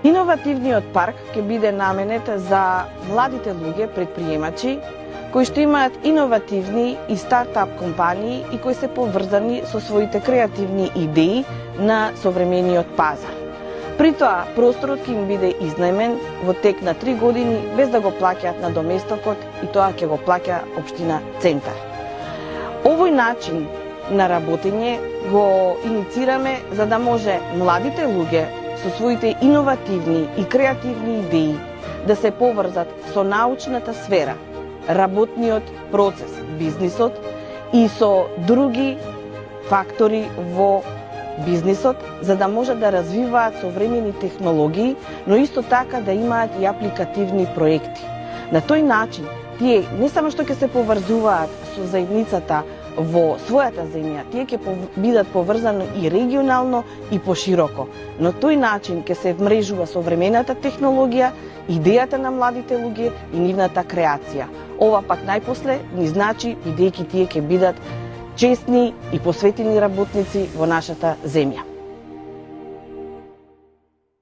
Иновативниот парк ќе биде наменет за младите луѓе, предприемачи, кои што имаат иновативни и стартап компании и кои се поврзани со своите креативни идеи на современиот пазар. При тоа, просторот ќе им биде изнајмен во тек на 3 години без да го плаќаат надоместокот и тоа ќе го плаќа општина Центар. Овој начин на работење го иницираме за да може младите луѓе со своите иновативни и креативни идеи да се поврзат со научната сфера, работниот процес, бизнисот и со други фактори во бизнисот, за да може да развиваат современи технологии, но исто така да имаат и апликативни проекти. На тој начин, тие не само што ќе се поврзуваат со заедницата во својата земја, тие ќе бидат поврзани и регионално и пошироко. На тој начин ќе се вмрежува современата технологија, идејата на младите луѓе и нивната креација. Ова пак најпосле ни значи, бидејќи тие ќе бидат честни и посветени работници во нашата земја.